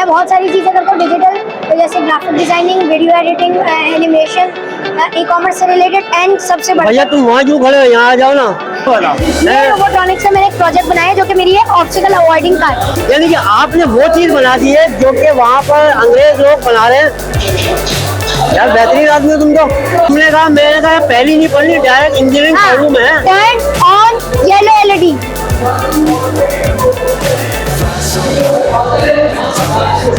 मैं बहुत सारी चीज़ें करता हूँ डिजिटल, जैसे graphic designing, video editing, animation, ecommerce से रिलेटेड एंड सबसे बड़ा। भैया तुम वहाँ क्यों खड़े हो, यहाँ आ जाओ ना। रोबोट्रॉनिक्स से मैंने एक प्रोजेक्ट बनाया जो कि मेरी है ऑब्स्टिकल अवॉइडिंग कार। यानी कि आपने वो चीज बना दी है जो कि वहाँ पर अंग्रेज लोग बना रहे हैं। यार बेहतरीन आदमी हो तुम तो। तुमने कहा, मैंने कहा पहली नहीं पढ़नी, डायरेक्ट इंजीनियरिंग पढ़ूं मैं। Turn on yellow LED.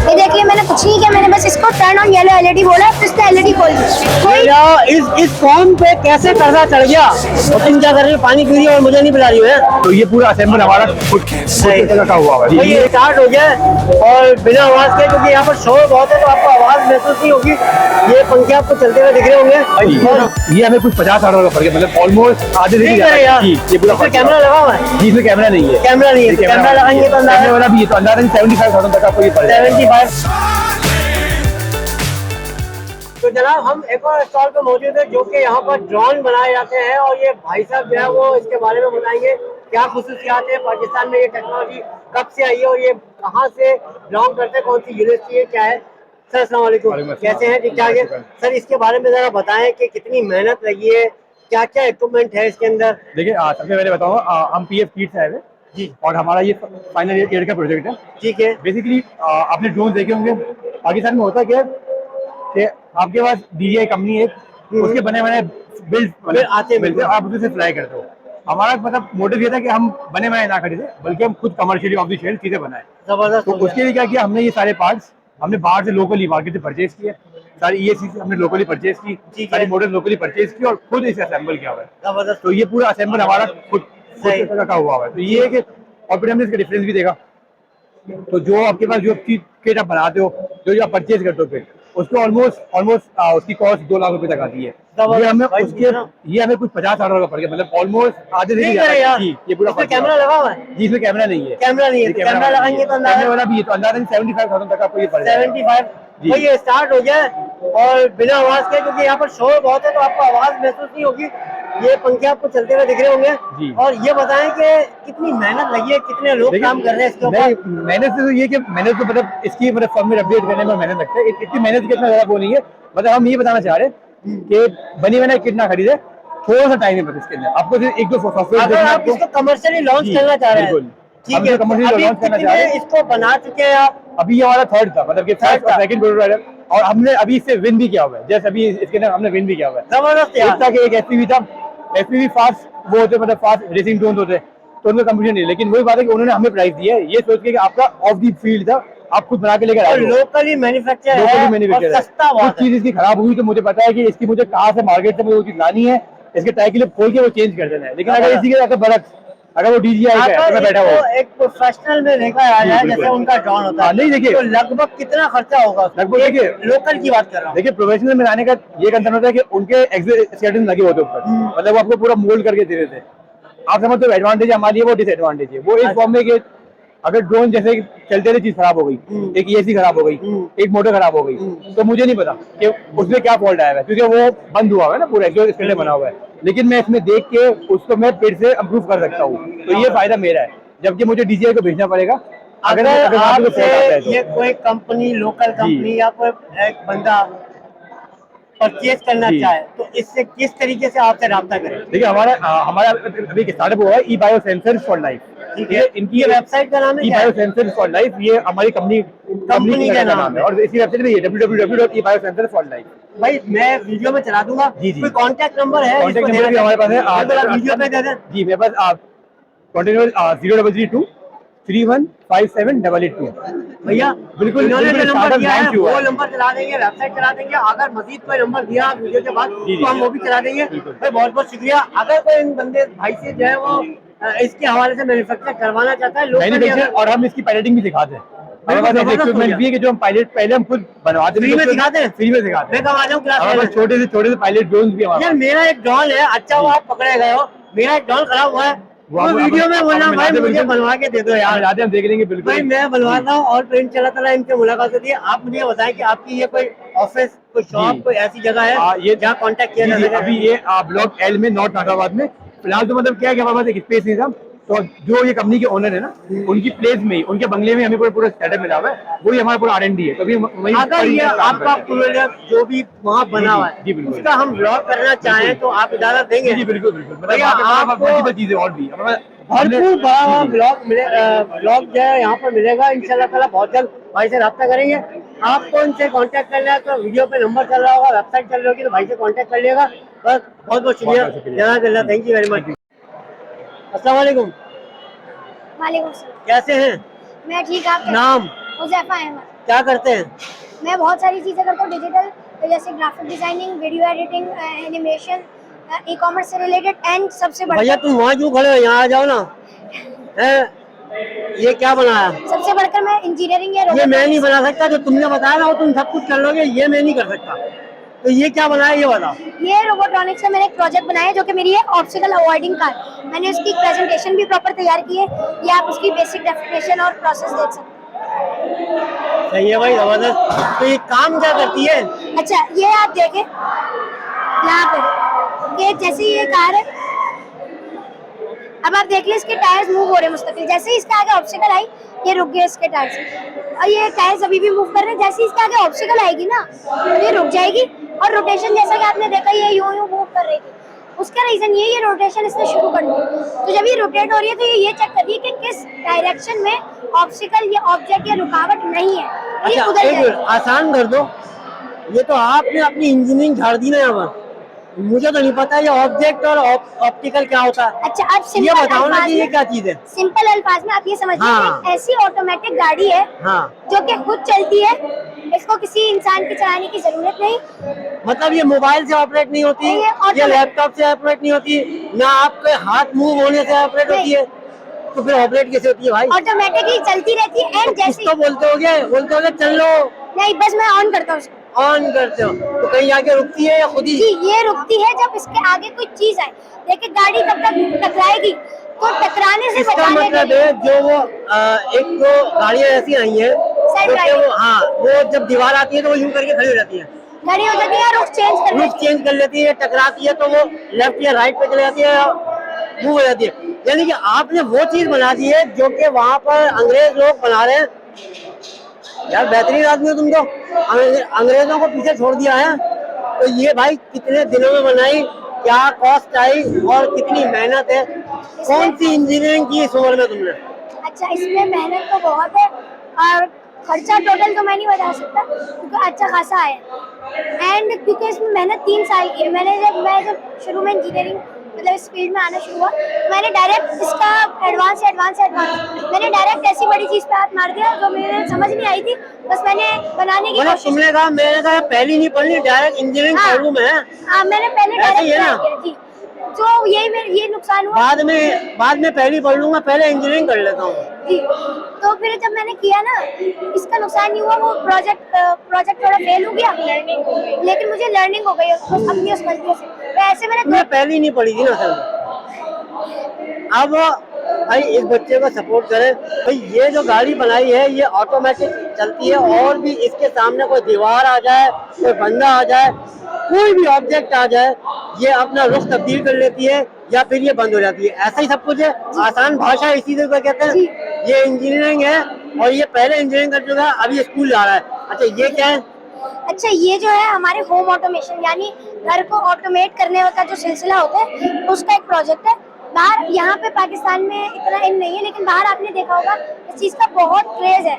ये देखिए मैंने कुछ नहीं किया, मैंने बस इसको टर्न ऑन येलो एलईडी बोला, तो इसने एलईडी खोल दी। इस फॉर्म पे कैसे कर्जा चढ़ गया और तुम क्या कर रही हो, पानी पी रही हो और मुझे नहीं पिला रही हो। तो ये पूरा असेंबल हमारा का हुआ है। ये स्टार्ट हो गया और बिना आवाज के, क्योंकि यहाँ पर शोर बहुत है तो आपको आवाज महसूस नहीं होगी। ये पंखे आपको चलते हुए दिख रहे होंगे। ये हमें कुछ 50-60 का फर्क है, मतलब ऑलमोस्ट आधे से ये पूरा कैमरा लगा हुआ है। जी, इसमें कैमरा नहीं है। कैमरा नहीं है, कैमरा लगाएंगे तो कैमरे वाला भी है, तो अंदाज़न 75,000 तक आपको ये पड़ेगा। 75। तो जनाब हम एक और स्टॉल पे मौजूद है जो कि यहाँ पर ड्रोन बनाए जाते हैं और ये भाई साहब जो है वो इसके बारे में बताएंगे क्या खुसूसियात है, पाकिस्तान में ये टेक्नोलॉजी कब से आई है और ये कहाँ से बिलोंग करते हैं, कौन सी यूनिवर्सिटी है, क्या है। सर अस्सलाम वालेकुम, कैसे हैं, ठीक ठाक है। सर इसके बारे में जरा बताएं कि कितनी मेहनत लगी है, क्या क्या इक्विपमेंट है इसके अंदर। देखिए सबसे पहले बताऊँ, हम PF किट से आए हुए जी, और हमारा ये फाइनल ईयर का प्रोजेक्ट है। ठीक है। बेसिकली आपने ड्रोन देखे होंगे। पाकिस्तान में होता क्या है कि आपके पास DJI कंपनी है, उसके बने बनाए बिल्ड आते हैं, आप उसे फ्लाई करते हो। हमारा मतलब मोटिव ये था कि हम बने बनाए ना खरीदे, बल्कि हम खुद कमर्शियली ऑफ द शेल्फ चीजें बनाए। जबरदस्त। तो उसके लिए क्या किया हमने, ये सारे पार्ट्स हमने बाहर से लोकली मार्केट से परचेज किए, सारी EAC से हमने लोकली परचेज की, सारी मॉडल लोकली परचेज की और खुद इसे असेंबल किया हुआ है। जबरदस्त। तो ये पूरा असेंबल हमारा खुद का हुआ है। तो ये है कि और फिर हमने इसका डिफरेंस भी देखा। तो जो आपके पास जो किट आप बनाते हो, जो आप परचेज करते हो, फिर उसको ऑलमोस्ट उसकी कॉस्ट 2 लाख रुपए तक आती है। ये हमें कुछ 50-60 का पड़ गया, मतलब ऑलमोस्ट आधे से ये पूरा कैमरा लगा हुआ है। जी, इसमें कैमरा नहीं है। कैमरा नहीं है, कैमरा लगाएंगे तो कैमरे वाला भी है, तो अंदाज़न 75,000 तक आपको ये पड़ेगा। 75। तो ये स्टार्ट हो गया और बिना आवाज के, क्योंकि यहाँ पर शोर बहुत है तो आपको आवाज महसूस नहीं होगी। ये पंखे आपको चलते हुए दिख रहे होंगे। और ये बताएं कि कितनी मेहनत लगी है, कितने लोग काम कर रहे हैं इसके ऊपर। मेहनत से तो ये कि मेहनत तो मतलब इसकी मतलब फॉर्मवेयर अपडेट करने में मेहनत लगता है, इतनी मेहनत कितना ज्यादा वो नहीं है। मतलब हम ये बताना चाह रहे हैं कि बनी बनाई किट ना खरीदे, थोड़ा सा टाइम है बस इसके अंदर। आपको सिर्फ 1-2 सॉफ्टवेयर आप इसको कमर्शियली लॉन्च करना चाह रहे हैं, ठीक है, कमर्शियल लॉन्च करना चाह रहे हैं। इसको बना चुके हैं आप? अभी ये हमारा थर्ड था, मतलब कि फर्स्ट और सेकंड प्रोटोटाइप है, और हमने अभी इससे विन भी किया हुआ है। जैसे अभी इसके अंदर हमने विन भी किया हुआ है। जबरदस्त यार। एक FPV था, FPV फास्ट वो होते, मतलब फास्ट रेसिंग ड्रोन होते, तो उनका कंपटीशन नहीं। लेकिन वही बात है कि उन्होंने हमें प्राइस दिया है ये सोच के कि आपका ऑफ दी फील्ड था, आप खुद बना के लेकर आए, लोकली मैन्युफैक्चर है, सस्ता बहुत है। कुछ चीज इसकी खराब हुई तो मुझे पता है कि इसकी मुझे कहाँ से मार्केट से मुझे वो चीज लानी है, इसके टायर के लिए खोल के वो चेंज कर देना है। लेकिन अगर इसी के बरक अगर वो DJI का है, बैठा हुआ एक प्रोफेशनल में देखा जाए जैसे उनका ड्रोन होता है, नहीं देखिए तो लगभग कितना खर्चा होगा? लगभग देखिए लोकल की बात कर रहा हूँ। देखिए प्रोफेशनल में लाने का ये कंसर्न होता है कि उनके एक्सपेक्टेशन लगे होते ऊपर, मतलब वो आपको पूरा मोल्ड करके दे देते हैं। आप समझते हो एडवांटेज हमारी है, वो डिसएडवांटेज है। वो इस फॉर्म में कि अगर ड्रोन जैसे चलते रहे चीज खराब हो गई, एक EAC खराब हो गई, एक मोटर खराब हो गई, तो मुझे नहीं पता कि उसमें क्या फॉल्ट आया है, क्योंकि वो बंद हुआ है ना, पूरा जो इसके लिए बना हुआ है। लेकिन मैं इसमें देख के उसको मैं फिर से इम्प्रूव कर सकता हूँ, तो ये फायदा मेरा है। जबकि मुझे DJI को भेजना पड़ेगा अगर ये कोई कंपनी, लोकल कंपनी या कोई एक बंदा परचेज करना चाहे तो इससे किस तरीके से आपसे राब्ता करें? देखिए हमारा अभी एक स्टार्टअप हुआ है eBioSensors for Life। ठीक है, इनकी वेबसाइट का नाम है eBioSensors for Life, ये हमारी कंपनी का नाम है, और इसी वेबसाइट पे www.eBioSensors4Life। भाई मैं वीडियो में चला दूंगा। कोई कांटेक्ट नंबर है? कांटेक्ट नंबर भी हमारे पास है, वीडियो पे दे दें। जी मेरे पास कांटेक्ट नंबर 0332 3157 भैया बिल्कुल इन्होंने जो नंबर दिया है वो नंबर चला देंगे, वेबसाइट चला देंगे। अगर मजीद कोई नंबर दिया वीडियो के बाद तो हम वो भी चला देंगे। भाई बहुत बहुत शुक्रिया। अगर कोई इन बंदे भाई से जो है वो इसके हवाले से मैन्युफैक्चर करवाना चाहता है और हम इसकी पायलटिंग भी सिखाते हैं। इक्विपमेंट भी है कि जो हम पायलट पहले हम खुद बनवाते हैं, फ्री में सिखाते हैं। मैं कब आ जाऊँ क्लास में? छोटे से पायलट ड्रोन भी हमारे। यार मेरा एक ड्रोन है, अच्छा वो आप पकड़े गए हो, मेरा एक ड्रोन खराब हुआ है, वो वीडियो में बोलना भाई मुझे बनवा के दे दो यार। हम देख लेंगे बिल्कुल भाई मैं बनवाता हूँ। और फिर इंशाल्लाह इनसे मुलाकात होती है। आप मुझे बताएं कि आपकी ये कोई ऑफिस, कोई शॉप, कोई ऐसी जगह है ये जहाँ कांटेक्ट किया जा सके? अभी ये ब्लॉक L में नॉर्थ नाटाबाद में फिलहाल तो मतलब क्या है कि हमारे पास एक स्पेस नहीं था, तो जो ये कंपनी के ओनर है ना, उनकी प्लेस में ही, उनके बंगले में हमें पूरा सेटअप मिला हुआ है, वही हमारा पूरा R&D है। तभी वही अगर ये आपका प्रोजेक्ट जो भी वहाँ बना हुआ है, जी, बिल्कुल। उसका हम ब्लॉग करना चाहें तो आप इजाजत देंगे? जी बिल्कुल बिल्कुल। मतलब भैया, आपको मल्टीपल चीजें और भी भरपूर बड़ा ब्लॉग जो है यहाँ पर मिलेगा इंशाल्लाह ताला। बहुत जल्द भाई से रब्ता करेंगे। आपको इनसे कांटेक्ट करना है तो वीडियो पे नंबर चल रहा होगा, वेबसाइट चल रही होगी, तो भाई से कांटेक्ट कर लिएगा। बस बहुत बहुत शुक्रिया, जज़ाकल्लाह, थैंक यू वेरी मच। अस्सलाम वालेकुम, वालेकुम सलाम। कैसे हैं? मैं ठीक, आप कैसे? नाम? हुज़ैफा अहमद। क्या करते हैं? मैं बहुत सारी चीज़ें करता हूँ डिजिटल, जैसे graphic designing, video editing, animation, e commerce से रिलेटेड, एंड सबसे भैया बढ़कर तुम वहाँ क्यों खड़े हो, यहाँ आ जाओ ना। ये क्या बनाया? सबसे बढ़कर मैं इंजीनियरिंग या ये मैं नहीं बना सकता, जो तुमने बताया ना वो तुम सब कुछ कर लोगे, ये मैं नहीं कर सकता। तो ये क्या बनाया ये बताओ। ये रोबोट्रॉनिक्स में मैंने एक प्रोजेक्ट बनाया है, जो कि मेरी है ऑब्स्टिकल अवॉइडिंग कार। मैंने उसकी प्रेजेंटेशन भी प्रॉपर तैयार की है, ये आप उसकी बेसिक डेफिनेशन और प्रोसेस देख सकते हैं। सही है भाई, जबरदस्त। तो ये काम क्या करती है? अच्छा, ये आप देखें यहाँ पे, ये जैसे ये कार है, अब आप देख लें इसके टायर्स मूव हो रहे हैं मुस्तकिल। जैसे ही इसके आगे ऑब्स्टिकल आई, ये रुक गए इसके टायर्स, और ये टायर्स अभी भी मूव कर रहे हैं। जैसे ही इसके आगे ऑब्स्टिकल आएगी ना, तो ये रुक जाएगी, और रोटेशन जैसा कि आपने देखा ये यूं यूं मूव कर रही थी। उसका रीजन ये रोटेशन इसने शुरू कर दी। तो जब ये रोटेट हो रही है तो ये चेक कर रही है कि किस डायरेक्शन में ऑब्स्टिकल या ऑब्जेक्ट या रुकावट नहीं है, ये अच्छा, उधर एक मिनट जाएगी। आसान कर दो। ये तो आपने अपनी इंजीनियरिंग झाड़ दी ना यहाँ पर, मुझे तो नहीं पता ये ऑब्जेक्ट और ऑप्टिकल क्या होता है। अच्छा, आप ये सिंपल बताओ ना अल्फाज कि ये में, क्या चीज है। सिंपल अल्फाज में आप ये समझिए हाँ। कि एक ऐसी ऑटोमेटिक गाड़ी है हाँ, जो कि खुद चलती है, इसको किसी इंसान की चलाने की जरूरत नहीं। मतलब ये मोबाइल से ऑपरेट नहीं होती, नहीं, ये ये automatic- लैपटॉप से ऑपरेट नहीं होती, ना आपके हाथ मूव होने से ऑपरेट होती है, तो फिर ऑपरेट कैसे होती है भाई? ऑटोमेटिकली चलती रहती है, तो एंड कुछ जैसे तो बोलते होगे चल लो, नहीं, बस मैं ऑन करता हूँ उसको। ऑन करते हो तो कहीं आके रुकती है या खुद ही? जी, ये रुकती है जब इसके आगे कोई चीज आए, लेकिन गाड़ी तब तक टकराएगी, तो टकराने से इसका बचाने के मतलब लिए है जो वो एक दो गाड़ियाँ ऐसी आई हैं Side जो कि driving। वो जब दीवार आती है तो वो यूं करके खड़ी हो जाती है, गाड़ी हो जाती है, रुख चेंज कर रुख देती है। चेंज कर लेती है, टकराती है तो वो लेफ्ट या राइट पे चले जाती है, मूव हो जाती है। यानी कि आपने वो चीज बना दी है जो कि वहाँ पर अंग्रेज लोग बना रहे हैं। यार बेहतरीन आदमी हो तुम तो, अंग्रेजों को पीछे छोड़ दिया है। तो ये भाई कितने दिनों में बनाई, क्या कॉस्ट आई और कितनी मेहनत है? कौन सी इंजीनियरिंग की इस उम्र में तुमने? अच्छा, इसमें मेहनत तो बहुत है, और खर्चा टोटल तो मैं नहीं बता सकता, क्योंकि अच्छा खासा है। एंड क्योंकि इसमें मेहनत 3 साल की है। मैं जब शुरू में इंजीनियरिंग मतलब इस फील्ड में आना शुरू हुआ, मैंने डायरेक्ट इसका एडवांस मैंने डायरेक्ट ऐसी बड़ी चीज पे हाथ मार दिया जो मुझे समझ नहीं आई थी, बस मैंने बनाने की मतलब कोशिश तुमने कहा, मैंने कहा पहली नहीं पढ़नी, डायरेक्ट इंजीनियरिंग हाँ। पढ़ूं मैं। हाँ, मैंने पहले ऐसे ही है डायरेक्ट ना? किया जी, तो ये नुकसान हुआ बाद में पहली पढ़ लूंगा, पहले इंजीनियरिंग कर लेता हूँ जी। तो फिर जब मैंने किया ना, इसका नुकसान नहीं हुआ, वो प्रोजेक्ट थोड़ा फेल हो गया, लेकिन मुझे लर्निंग हो गई अपनी उस गलतियों से। तो ऐसे मैंने तुमने पहली नहीं पढ़ी थी ना असल में। अब भाई इस बच्चे को सपोर्ट करें। भाई ये जो गाड़ी बनाई है ये ऑटोमेटिक चलती है, और भी इसके सामने कोई दीवार आ जाए, कोई बंदा आ जाए, कोई भी ऑब्जेक्ट आ जाए, ये अपना रुख तब्दील कर लेती है या फिर ये बंद हो जाती है। ऐसा ही सब कुछ है, आसान भाषा इसी को कहते हैं। ये इंजीनियरिंग है और ये पहले इंजीनियरिंग कर चुका है, अभी स्कूल जा रहा है। अच्छा, ये क्या है? अच्छा, ये जो है हमारे होम ऑटोमेशन, यानी घर को ऑटोमेट करने का जो सिलसिला होता है, उसका एक प्रोजेक्ट है। बाहर यहाँ पे पाकिस्तान में इतना इन नहीं है, लेकिन बाहर आपने देखा होगा इस चीज़ का बहुत क्रेज है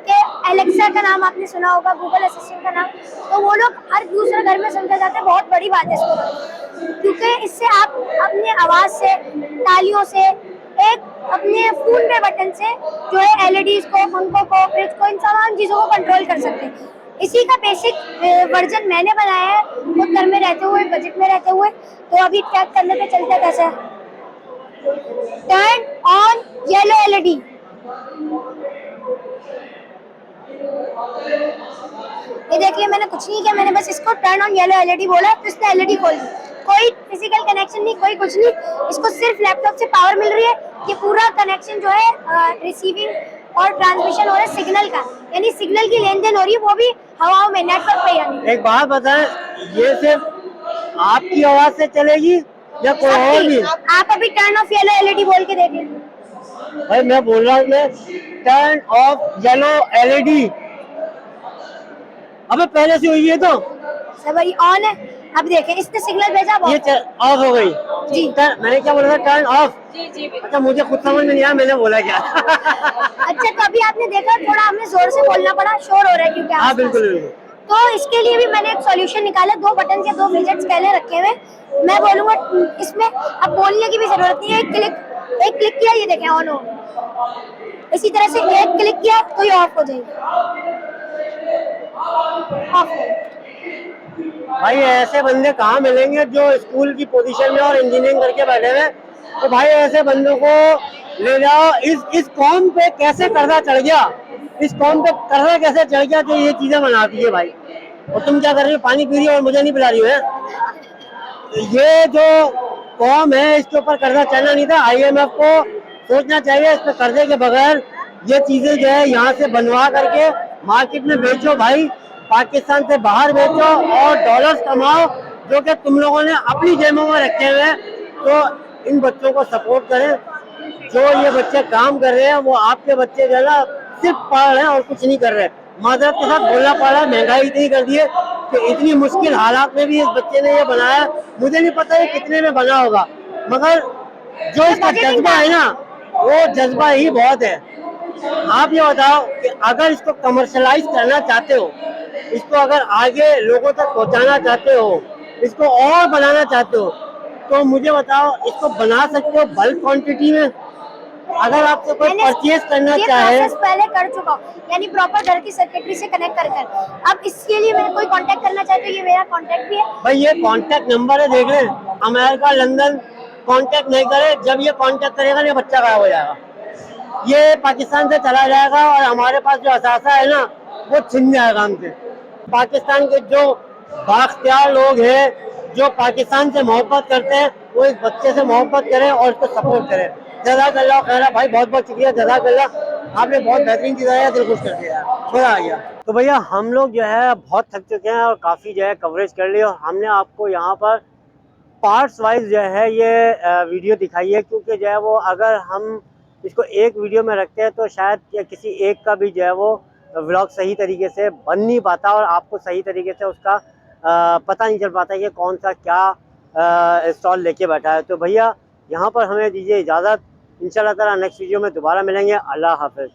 कि एलेक्सा का नाम आपने सुना होगा, गूगल असिस्टेंट का नाम, तो वो लोग हर दूसरे घर में सुनते जाते हैं। बहुत बड़ी बात है इसको, क्योंकि इससे आप अपने आवाज़ से, तालियों से, एक अपने फोन पे बटन से जो है एलईडीज को, पंखों को, फ्रिज को, इन तमाम चीज़ों को कंट्रोल कर सकते हैं। इसी का बेसिक वर्जन मैंने बनाया है, खुद घर में रहते हुए, बजट में रहते हुए। तो अभी चेक करने पे चलता कैसे। टर्न ऑन येलो एलईडी, ये देखिए मैंने कुछ नहीं किया, मैंने बस इसको टर्न ऑन येलो एलईडी बोला तो इसने एलईडी खोल दी। कोई फिजिकल कनेक्शन नहीं, कोई कुछ नहीं, इसको सिर्फ लैपटॉप से पावर मिल रही है। ये पूरा कनेक्शन जो है रिसीविंग और ट्रांसमिशन हो रहा है सिग्नल का, यानी सिग्नल की लेन देन हो रही है, वो भी हवाओं में, नेटवर्क पे। यानी एक बात बताएं, ये सिर्फ आपकी आवाज से चलेगी या कोई और भी? आप अभी टर्न ऑफ येलो एलईडी बोल के देख लें। भाई मैं बोल रहा हूँ मैं टर्न ऑफ येलो एलईडी। अबे पहले से हुई है तो सर ये ऑन है, अब देखें इसने सिग्नल भेजा अब ये off है। ऑफ हो गई। जी। मैंने क्या बोला था, टर्न ऑफ। अच्छा मुझे खुद समझ में नहीं आया मैंने बोला क्या। अच्छा तो अभी आपने देखा थोड़ा हमें जोर से बोलना पड़ा, शोर हो रहा है क्योंकि हाँ आसपास। बिल्कुल बिल्कुल। तो इसके लिए भी मैंने एक सॉल्यूशन निकाला, 2 बटन के 2 विजेट्स पहले रखे हुए। मैं बोलूंगा इसमें अब बोलने की भी जरूरत नहीं है, एक क्लिक किया ये देखें ऑन हो। इसी तरह से एक क्लिक किया तो ये ऑफ हो जाएगी। ऑफ हो। भाई ऐसे बंदे कहाँ मिलेंगे जो स्कूल की पोजीशन में और इंजीनियरिंग करके बैठे हुए। तो भाई ऐसे बंदों को ले जाओ। इस कौम पे कैसे कर्जा चढ़ गया, इस कौम पे कर्जा कैसे चढ़ गया जो ये चीजें बनाती है भाई। और तुम क्या कर रही हो, पानी पी रही हो और मुझे नहीं पिला रही हो है? ये जो कौम है इसके ऊपर कर्जा चढ़ना नहीं था। IMF को सोचना चाहिए इस पे कर्जे के बगैर ये चीजें जो है यहाँ से बनवा करके मार्केट में बेचो भाई, पाकिस्तान से बाहर बेचो और डॉलर्स कमाओ जो कि तुम लोगों ने अपनी जेबों में रखे हुए हैं। तो इन बच्चों को सपोर्ट करें। जो ये बच्चे काम कर रहे हैं वो आपके बच्चे जो है ना सिर्फ पढ़ रहे हैं और कुछ नहीं कर रहे। माजरत के साथ बोलना पड़ रहा है, महंगाई इतनी कर दी है कि इतनी मुश्किल हालात में भी इस बच्चे ने ये बनाया। मुझे नहीं पता ये कितने में बना होगा, मगर जो इसका जज्बा है ना वो जज्बा ही बहुत है। आप ये बताओ कि अगर इसको कमर्शलाइज करना चाहते हो, इसको अगर आगे लोगों तक पहुंचाना चाहते हो, इसको और बनाना चाहते हो, तो मुझे बताओ इसको बना सकते हो बल्क क्वांटिटी में। अगर आपसे कोई परचेज करना ये चाहे, प्रोसेस पहले कर चुका हूँ, यानी प्रॉपर घर की सेक्रेटरी से कनेक्ट कर। अब इसके लिए मैं कोई कांटेक्ट करना चाहे तो ये मेरा कांटेक्ट भी है। भाई ये कांटेक्ट नंबर है, देख लें। अमेरिका लंदन कांटेक्ट नहीं करे, जब ये कांटेक्ट करेगा ना बच्चा गायब हो जाएगा, ये पाकिस्तान से चला जाएगा और हमारे पास जो असासा है ना वो छिन जाएगा हमसे। पाकिस्तान के जो बाख्तियार लोग हैं जो पाकिस्तान से मोहब्बत करते हैं वो इस बच्चे से मोहब्बत करें और इसको सपोर्ट करें। जज़ाकल्लाह खैर भाई, बहुत बहुत शुक्रिया, जज़ाकल्लाह। आपने बहुत बेहतरीन चीज़ है, दिल खुश कर दिया, मजा आ गया। तो भैया हम लोग जो है बहुत थक चुके हैं और काफ़ी जो है कवरेज कर ली और हमने आपको यहाँ पर पार्ट्स वाइज जो है ये वीडियो दिखाई है, क्योंकि जो है वो अगर हम इसको एक वीडियो में रखते हैं तो शायद किसी एक का भी जो है वो व्लॉग सही तरीके से बन नहीं पाता और आपको सही तरीके से उसका पता नहीं चल पाता कि कौन सा क्या स्टॉल लेके बैठा है। तो भैया यहाँ पर हमें दीजिए इजाज़त, इंशाल्लाह ताला नेक्स्ट वीडियो में दोबारा मिलेंगे। अल्लाह हाफ़िज़।